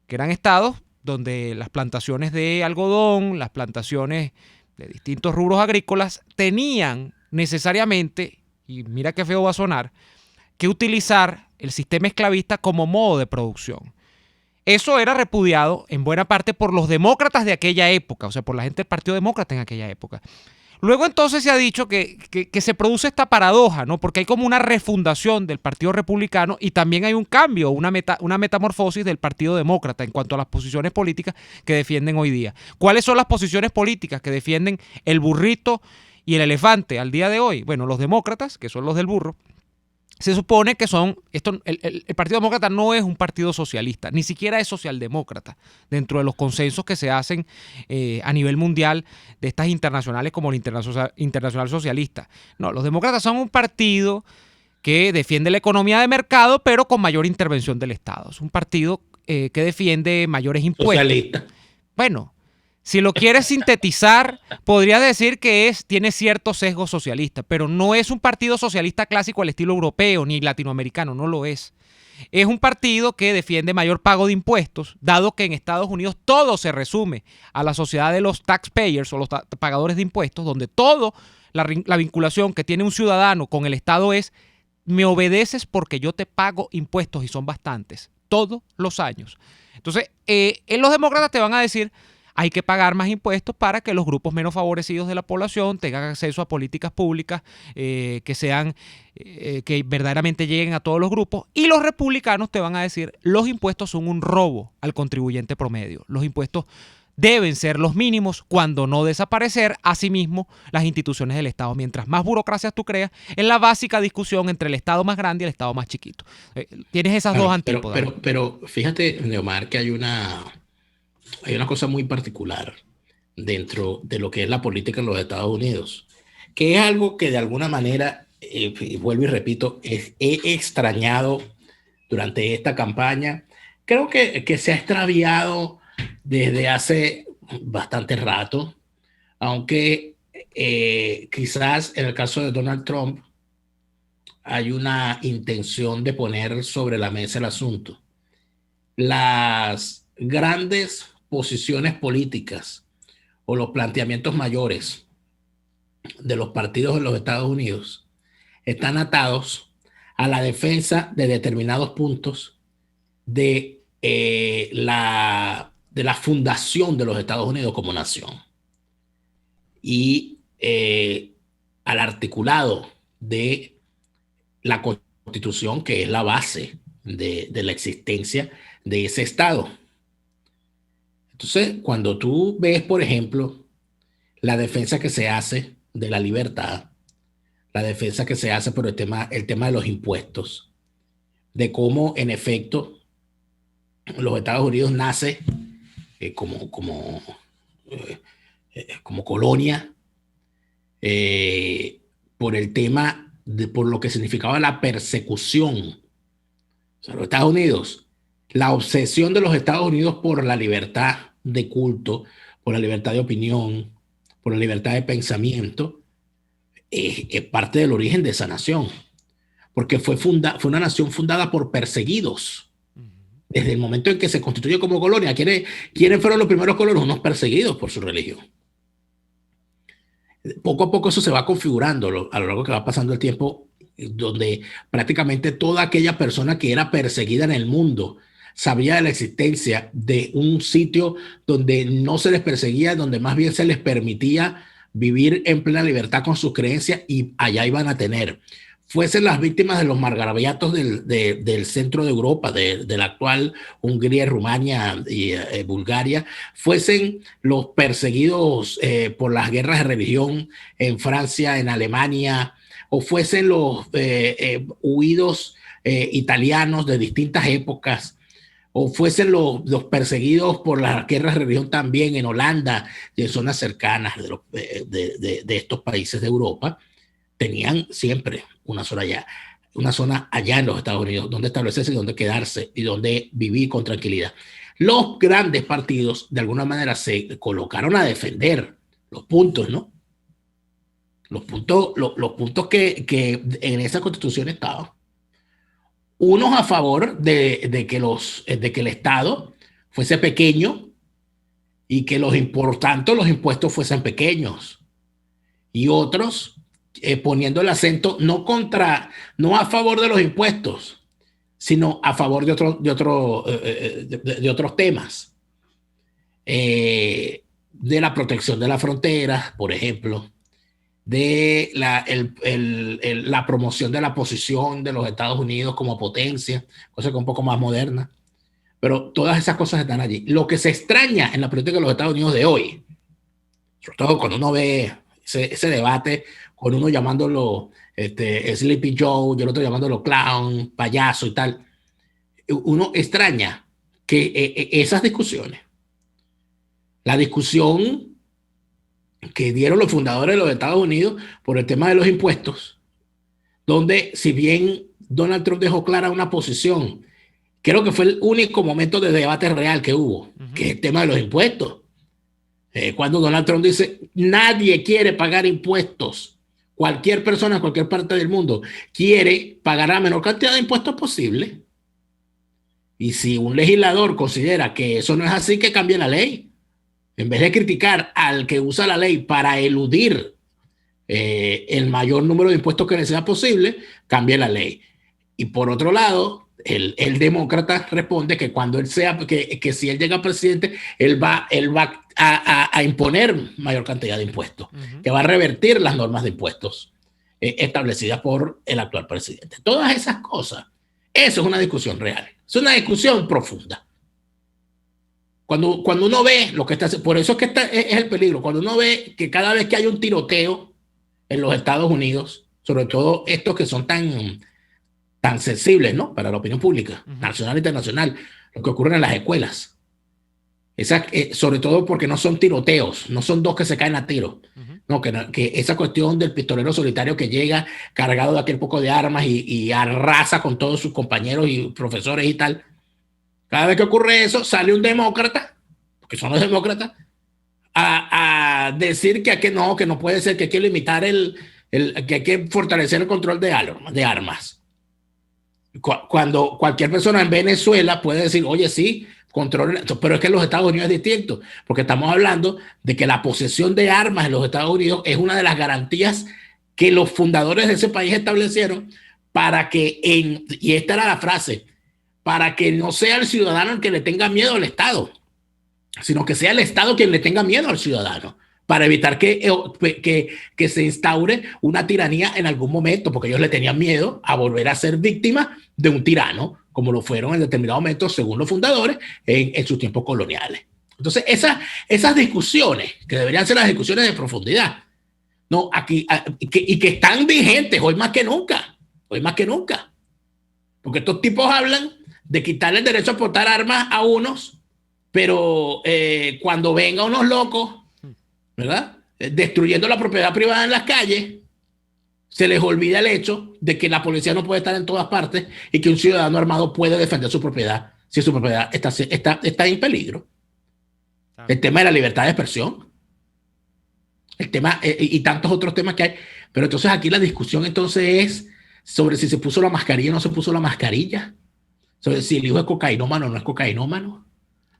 que eran estados donde las plantaciones de algodón, las plantaciones de distintos rubros agrícolas tenían necesariamente, y mira qué feo va a sonar, que utilizar el sistema esclavista como modo de producción. Eso era repudiado en buena parte por los demócratas de aquella época, o sea, por la gente del Partido Demócrata en aquella época. Luego entonces se ha dicho que se produce esta paradoja, ¿no? Porque hay como una refundación del Partido Republicano y también hay un cambio, una metamorfosis del Partido Demócrata en cuanto a las posiciones políticas que defienden hoy día. ¿Cuáles son las posiciones políticas que defienden el burrito y el elefante al día de hoy? Bueno, los demócratas, que son los del burro, se supone que son, el Partido Demócrata no es un partido socialista, ni siquiera es socialdemócrata dentro de los consensos que se hacen a nivel mundial de estas internacionales como la Internacional Socialista. No, los demócratas son un partido que defiende la economía de mercado, pero con mayor intervención del Estado. Es un partido que defiende mayores impuestos. Socialista. Bueno, si lo quieres sintetizar, podría decir que tiene cierto sesgo socialista, pero no es un partido socialista clásico al estilo europeo ni latinoamericano, no lo es. Es un partido que defiende mayor pago de impuestos, dado que en Estados Unidos todo se resume a la sociedad de los taxpayers o los pagadores de impuestos, donde todo la vinculación que tiene un ciudadano con el Estado es: me obedeces porque yo te pago impuestos, y son bastantes, todos los años. Entonces, los demócratas te van a decir: hay que pagar más impuestos para que los grupos menos favorecidos de la población tengan acceso a políticas públicas que verdaderamente lleguen a todos los grupos. Y los republicanos te van a decir: los impuestos son un robo al contribuyente promedio. Los impuestos deben ser los mínimos, cuando no desaparecer asimismo las instituciones del Estado. Mientras más burocracias tú creas, es la básica discusión entre el Estado más grande y el Estado más chiquito. Tienes esas dos antípodas. Pero fíjate, Neomar, que hay una cosa muy particular dentro de lo que es la política en los Estados Unidos, que es algo que de alguna manera, vuelvo y repito, he extrañado durante esta campaña. Creo que se ha extraviado desde hace bastante rato, aunque quizás en el caso de Donald Trump hay una intención de poner sobre la mesa el asunto. Las grandes posiciones políticas o los planteamientos mayores de los partidos en los Estados Unidos están atados a la defensa de determinados puntos de la fundación de los Estados Unidos como nación y al articulado de la Constitución, que es la base de la existencia de ese Estado. Entonces, cuando tú ves, por ejemplo, la defensa que se hace de la libertad, la defensa que se hace por el tema de los impuestos, de cómo, en efecto, los Estados Unidos nace como colonia por el tema por lo que significaba la persecución. O sea, los Estados Unidos, la obsesión de los Estados Unidos por la libertad de culto, por la libertad de opinión, por la libertad de pensamiento, es parte del origen de esa nación, porque fue una nación fundada por perseguidos. Desde el momento en que se constituye como colonia, ¿quiénes fueron los primeros colonos? Unos perseguidos por su religión. Poco a poco eso se va configurando a lo largo que va pasando el tiempo, donde prácticamente toda aquella persona que era perseguida en el mundo sabía de la existencia de un sitio donde no se les perseguía, donde más bien se les permitía vivir en plena libertad con sus creencias, y allá iban a tener. Fuesen las víctimas de los margraviatos del centro de Europa, de la actual Hungría, Rumania y Bulgaria, fuesen los perseguidos por las guerras de religión en Francia, en Alemania, o fuesen los huidos italianos de distintas épocas, o fuesen los perseguidos por las guerras de religión también en Holanda y en zonas cercanas de estos países de Europa, tenían siempre una zona allá en los Estados Unidos, donde establecerse y donde quedarse y donde vivir con tranquilidad. Los grandes partidos, de alguna manera, se colocaron a defender los puntos, ¿no? Los puntos que en esa Constitución estaban. Unos a favor de que el Estado fuese pequeño y que por tanto los impuestos fuesen pequeños. Y otros poniendo el acento no a favor de los impuestos, sino a favor de otros temas. De la protección de las fronteras, por ejemplo, de la promoción de la posición de los Estados Unidos como potencia, cosa que es un poco más moderna. Pero todas esas cosas están allí. Lo que se extraña en la política de los Estados Unidos de hoy, sobre todo cuando uno ve ese debate, con uno llamándolo Sleepy Joe, y el otro llamándolo clown, payaso y tal, uno extraña que esas discusiones, la discusión que dieron los fundadores de los Estados Unidos por el tema de los impuestos, donde si bien Donald Trump dejó clara una posición, creo que fue el único momento de debate real que hubo, que es el tema de los impuestos. Cuando Donald Trump dice, nadie quiere pagar impuestos. Cualquier persona en cualquier parte del mundo quiere pagar la menor cantidad de impuestos posible. Y si un legislador considera que eso no es así, que cambie la ley. En vez de criticar al que usa la ley para eludir el mayor número de impuestos que le sea posible, cambie la ley. Y por otro lado, el demócrata responde que cuando él sea, que si él llega a presidente, él va a imponer mayor cantidad de impuestos, que va a revertir las normas de impuestos establecidas por el actual presidente. Todas esas cosas, eso es una discusión real, es una discusión profunda. Cuando uno ve lo que está, por eso es que es el peligro, cuando uno ve que cada vez que hay un tiroteo en los Estados Unidos, sobre todo estos que son tan sensibles, ¿no?, para la opinión pública, nacional e internacional, lo que ocurre en las escuelas. Sobre todo porque no son tiroteos, no son dos que se caen a tiro. No, que esa cuestión del pistolero solitario que llega cargado de aquel poco de armas y arrasa con todos sus compañeros y profesores y tal. Cada vez que ocurre eso, sale un demócrata, porque son los demócratas, a decir que no puede ser, que hay que limitar que hay que fortalecer el control de armas. Cuando cualquier persona en Venezuela puede decir, oye, sí, controlen, pero es que en los Estados Unidos es distinto, porque estamos hablando de que la posesión de armas en los Estados Unidos es una de las garantías que los fundadores de ese país establecieron para que, y esta era la frase, para que no sea el ciudadano el que le tenga miedo al Estado, sino que sea el Estado quien le tenga miedo al ciudadano, para evitar que se instaure una tiranía en algún momento, porque ellos le tenían miedo a volver a ser víctimas de un tirano, como lo fueron en determinado momento, según los fundadores, en sus tiempos coloniales. Entonces, esas discusiones, que deberían ser las discusiones de profundidad, ¿no?, aquí, y que están vigentes hoy más que nunca, porque estos tipos hablan de quitarle el derecho a portar armas a unos, pero cuando vengan unos locos, ¿verdad?, destruyendo la propiedad privada en las calles, se les olvida el hecho de que la policía no puede estar en todas partes y que un ciudadano armado puede defender su propiedad si su propiedad está en peligro. El tema de la libertad de expresión, el tema y tantos otros temas que hay. Pero entonces aquí la discusión entonces es sobre si se puso la mascarilla o no se puso la mascarilla, sobre si el hijo es cocainómano o no es cocainómano,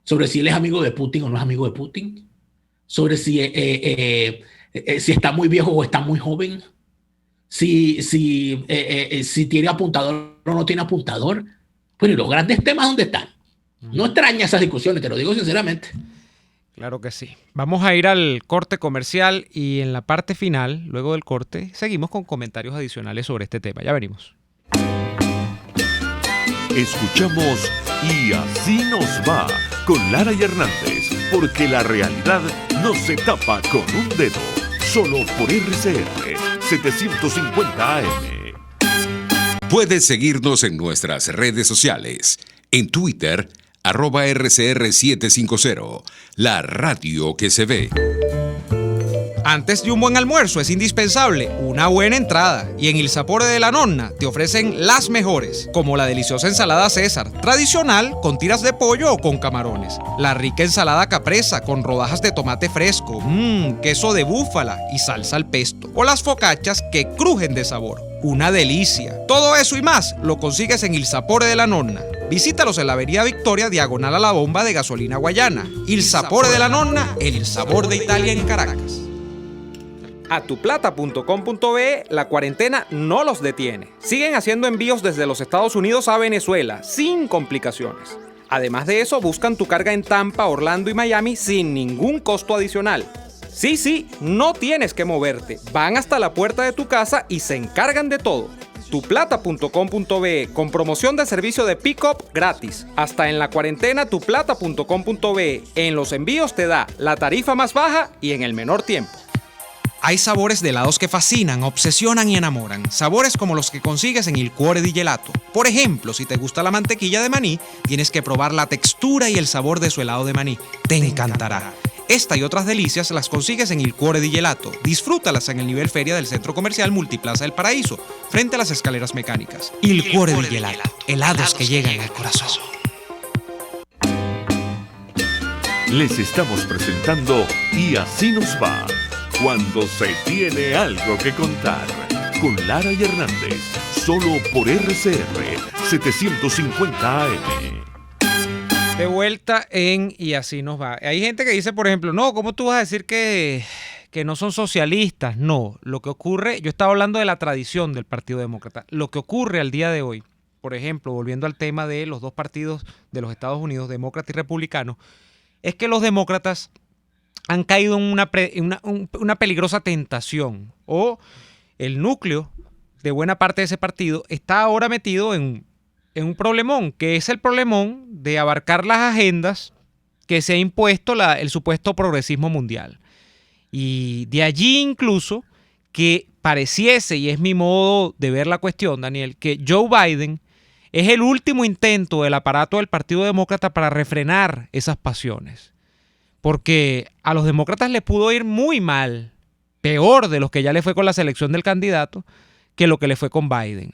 sobre si él es amigo de Putin o no es amigo de Putin, sobre si está muy viejo o está muy joven, si tiene apuntador o no tiene apuntador. Bueno, y los grandes temas, ¿dónde están? No extraña esas discusiones, te lo digo sinceramente. Claro que sí. Vamos a ir al corte comercial y en la parte final, luego del corte, seguimos con comentarios adicionales sobre este tema. Ya venimos. Escuchamos Y así nos va con Lara y Hernández, porque la realidad no se tapa con un dedo, solo por RCR 750 AM. Puedes seguirnos en nuestras redes sociales. En Twitter, @RCR750, la radio que se ve. Antes de un buen almuerzo es indispensable una buena entrada, y en Il Sapore de la Nonna te ofrecen las mejores, como la deliciosa ensalada César, tradicional con tiras de pollo o con camarones, la rica ensalada capresa con rodajas de tomate fresco, queso de búfala y salsa al pesto, o las focaccias que crujen de sabor. Una delicia. Todo eso y más lo consigues en Il Sapore de la Nonna. Visítalos en la avenida Victoria, diagonal a la bomba de gasolina Guayana. Il Sapore de la Nonna, el sabor de Italia en Caracas. A tuplata.com.be la cuarentena no los detiene. Siguen haciendo envíos desde los Estados Unidos a Venezuela sin complicaciones. Además de eso, buscan tu carga en Tampa, Orlando y Miami sin ningún costo adicional. Sí, no tienes que moverte. Van hasta la puerta de tu casa y se encargan de todo. Tuplata.com.be con promoción de servicio de pick-up gratis. Hasta en la cuarentena tuplata.com.be. En los envíos te da la tarifa más baja y en el menor tiempo. Hay sabores de helados que fascinan, obsesionan y enamoran. Sabores como los que consigues en Il Cuore di Gelato. Por ejemplo, si te gusta la mantequilla de maní, tienes que probar la textura y el sabor de su helado de maní. Te encantará. Esta y otras delicias las consigues en Il Cuore di Gelato. Disfrútalas en el nivel feria del Centro Comercial Multiplaza del Paraíso, frente a las escaleras mecánicas. Il Cuore di Gelato. Helados que llegan al corazón. Les estamos presentando Y así nos va, cuando se tiene algo que contar, con Lara y Hernández, solo por RCR 750 AM. De vuelta en Y así nos va. Hay gente que dice, por ejemplo, no, ¿cómo tú vas a decir que no son socialistas? No, lo que ocurre, yo estaba hablando de la tradición del Partido Demócrata. Lo que ocurre al día de hoy, por ejemplo, volviendo al tema de los dos partidos de los Estados Unidos, demócrata y republicano, es que los demócratas han caído en una peligrosa tentación, o el núcleo de buena parte de ese partido está ahora metido en un problemón, que es el problemón de abarcar las agendas que se ha impuesto el supuesto progresismo mundial. Y de allí incluso que pareciese, y es mi modo de ver la cuestión, Daniel, que Joe Biden es el último intento del aparato del Partido Demócrata para refrenar esas pasiones. Porque a los demócratas les pudo ir muy mal, peor de los que ya le fue con la selección del candidato, que lo que le fue con Biden.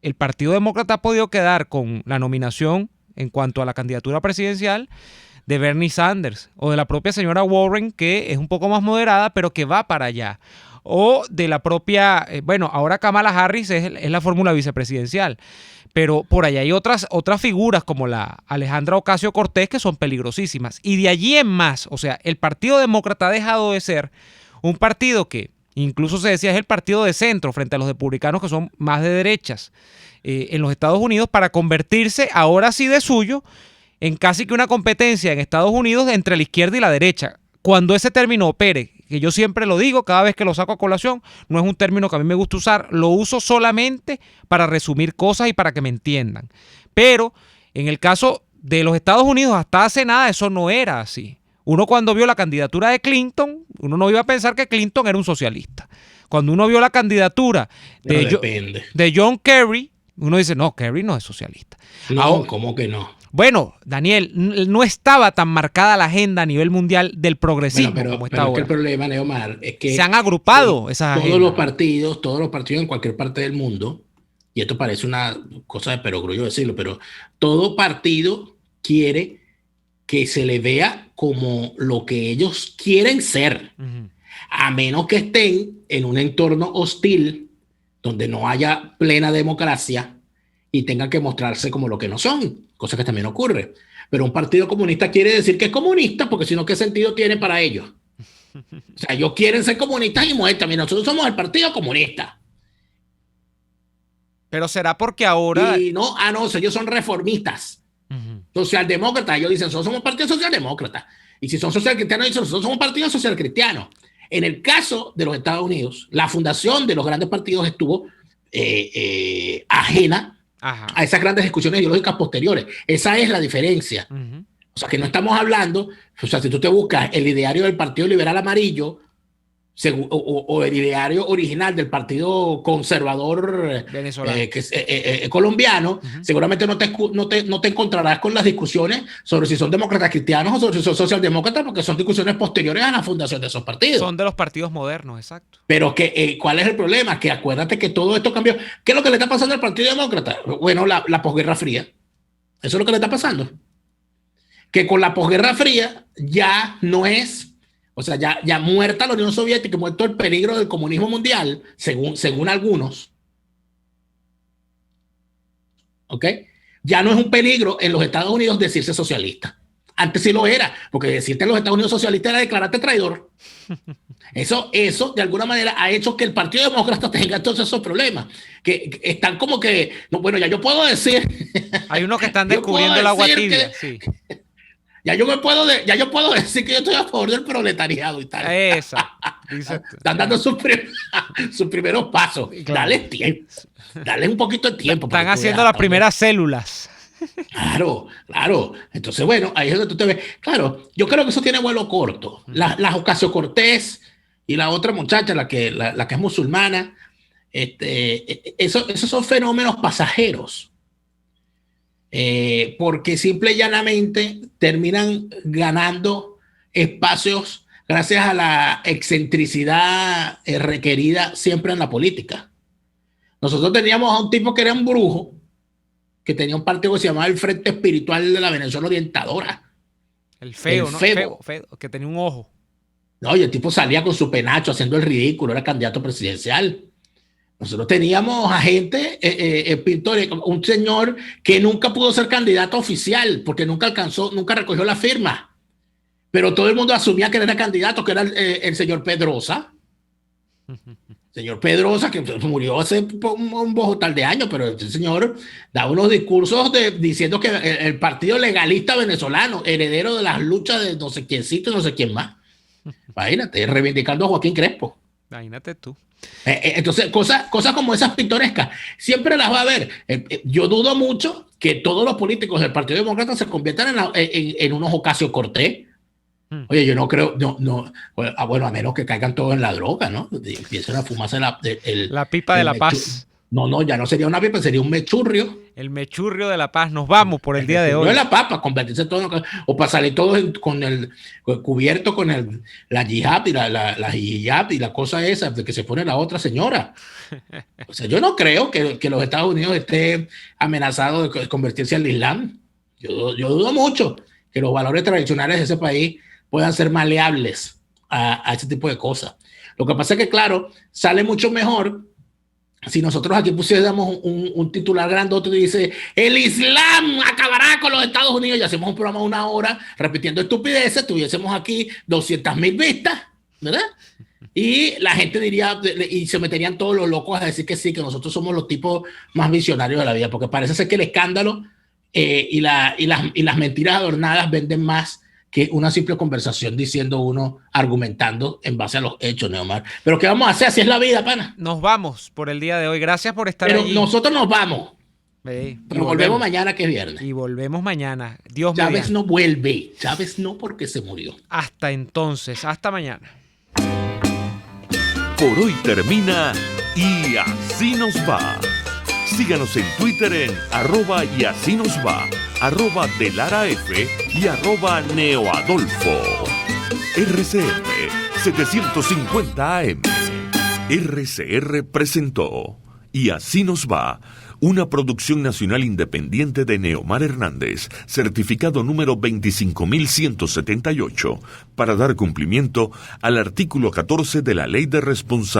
El Partido Demócrata ha podido quedar con la nominación en cuanto a la candidatura presidencial de Bernie Sanders o de la propia señora Warren, que es un poco más moderada, pero que va para allá. O de la propia, ahora Kamala Harris es la fórmula vicepresidencial. Pero por allá hay otras figuras como la Alejandra Ocasio-Cortez que son peligrosísimas. Y de allí en más, o sea, el Partido Demócrata ha dejado de ser un partido que incluso se decía es el partido de centro frente a los republicanos que son más de derechas en los Estados Unidos, para convertirse ahora sí de suyo en casi que una competencia en Estados Unidos entre la izquierda y la derecha. Cuando ese término opere, que yo siempre lo digo cada vez que lo saco a colación, no es un término que a mí me gusta usar, lo uso solamente para resumir cosas y para que me entiendan. Pero en el caso de los Estados Unidos, hasta hace nada eso no era así. Uno cuando vio la candidatura de Clinton, uno no iba a pensar que Clinton era un socialista. Cuando uno vio la candidatura de John Kerry, uno dice, no, Kerry no es socialista. No, ¿cómo que no? Bueno, Daniel, no estaba tan marcada la agenda a nivel mundial del progresismo como está ahora. Es que el problema, Neomar, es que se han agrupado esas agendas. Todos los partidos en cualquier parte del mundo, y esto parece una cosa de perogrullo decirlo, pero todo partido quiere que se le vea como lo que ellos quieren ser, a menos que estén en un entorno hostil donde no haya plena democracia y tengan que mostrarse como lo que no son, cosa que también ocurre. Pero un partido comunista quiere decir que es comunista, porque si no, ¿qué sentido tiene para ellos? O sea, ellos quieren ser comunistas y muestran, mira, nosotros somos el partido comunista. Pero será porque ahora... No, ellos son reformistas. Socialdemócratas, ellos dicen, nosotros somos partido socialdemócrata. Y si son socialcristianos, dicen, nosotros somos partido socialcristiano. En el caso de los Estados Unidos, la fundación de los grandes partidos estuvo ajena a esas grandes discusiones ideológicas posteriores. Esa es la diferencia. O sea, que no estamos hablando, o sea, si tú te buscas el ideario del Partido Liberal Amarillo o el ideario original del Partido Conservador colombiano, seguramente no te encontrarás con las discusiones sobre si son demócratas cristianos o sobre si son socialdemócratas, porque son discusiones posteriores a la fundación de esos partidos. Son de los partidos modernos, exacto. Pero ¿cuál es el problema? Que acuérdate que todo esto cambió. ¿Qué es lo que le está pasando al Partido Demócrata? Bueno, la posguerra fría. Eso es lo que le está pasando. Que con la posguerra fría ya no es... O sea, ya muerta la Unión Soviética, muerto el peligro del comunismo mundial, según algunos. ¿Ok? Ya no es un peligro en los Estados Unidos decirse socialista. Antes sí lo era, porque decirte en los Estados Unidos socialistas era declararte traidor. Eso de alguna manera ha hecho que el Partido Demócrata tenga todos esos problemas, que están como que, no, bueno, ya yo puedo decir. Hay unos que están descubriendo el agua tibia, sí. Ya yo puedo decir que yo estoy a favor del proletariado y tal. Están dando sus primeros pasos. Claro. Dale tiempo. Dale un poquito de tiempo. Están haciendo las primeras células. Claro. Entonces, bueno, ahí es donde tú te ves. Claro, yo creo que eso tiene vuelo corto. La Ocasio-Cortez y la otra muchacha, la que es musulmana, esos son fenómenos pasajeros. Porque simple y llanamente terminan ganando espacios gracias a la excentricidad requerida siempre en la política. Nosotros teníamos a un tipo que era un brujo, que tenía un partido que se llamaba el Frente Espiritual de la Venezuela Orientadora. El feo, que tenía un ojo. No, y el tipo salía con su penacho haciendo el ridículo, era candidato presidencial. Nosotros teníamos a gente, pintores, un señor que nunca pudo ser candidato oficial porque nunca recogió la firma. Pero todo el mundo asumía que era candidato, que era el señor Pedrosa. Señor Pedrosa, que murió hace un bojotal de años, pero este señor da unos discursos diciendo que el partido legalista venezolano, heredero de las luchas de no sé quiéncito y no sé quién más. Imagínate, reivindicando a Joaquín Crespo. Imagínate tú. Entonces, cosas como esas pintorescas, siempre las va a haber. Yo dudo mucho que todos los políticos del Partido Demócrata se conviertan en unos Ocasio-Cortez. Oye, yo no creo, bueno, a menos que caigan todos en la droga, ¿no? Empiecen a fumarse la pipa de la paz. No, ya no sería una pipa, sería un mechurrio. El mechurrio de la paz. Nos vamos por el día de hoy. No es la paz, para convertirse todos, o para salir todos cubierto con la yihad y la hijab y la cosa esa de que se pone la otra señora. O sea, yo no creo que los Estados Unidos esté amenazado de convertirse al Islam. Yo dudo mucho que los valores tradicionales de ese país puedan ser maleables a ese tipo de cosas. Lo que pasa es que, claro, sale mucho mejor si nosotros aquí pusiéramos un titular grandote y dice: el Islam acabará con los Estados Unidos, y hacemos un programa de 1 hora repitiendo estupideces, tuviésemos aquí 200,000 vistas, ¿verdad? Y la gente diría, y se meterían todos los locos a decir que sí, que nosotros somos los tipos más visionarios de la vida, porque parece ser que el escándalo y las mentiras adornadas venden más que una simple conversación diciendo uno, argumentando en base a los hechos, Neomar. Pero ¿qué vamos a hacer? Así es la vida, pana. Nos vamos por el día de hoy. Gracias por estar allí. Pero nosotros nos vamos. Pero volvemos mañana, que es viernes. Y volvemos mañana. Dios Chávez mediante. no vuelve. Chávez no, porque se murió. Hasta entonces. Hasta mañana. Por hoy termina Y Así Nos Va. Síganos en Twitter en @YASÍNOSVA, @DeLaraF y @NeoAdolfo. RCR 750 AM. RCR presentó Y Así Nos Va, una producción nacional independiente de Neomar Hernández, certificado número 25.178, para dar cumplimiento al artículo 14 de la Ley de Responsabilidad